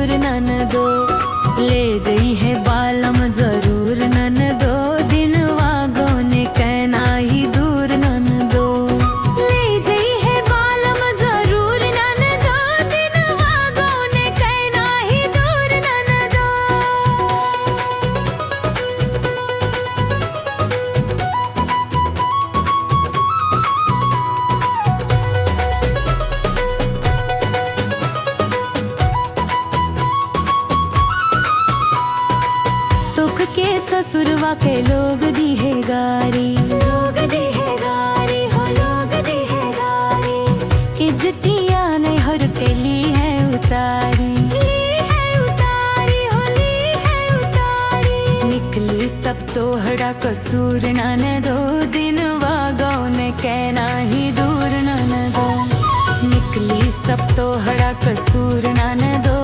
दूर नन दो। ले जई है बालम जरूर नन दो, दिन वागो ने कहना ही दूर नन दो। ले जई है बालम जरूर नन दो, दिन वागो ने कहना ही दूर नन दो। दुख के ससुरवा के लोग दी है गारी, लोग दी है गारी हो, लोग दी है गारी। इज्जतियां ने हर पे ली है उतारी, ली है उतारी हो, ली है उतारी। निकली सब तो हड़ा कसूर नन दो, दिन वागो ने कहना ही दूर नन दो। निकली सब तो हड़ा कसूर नन दो,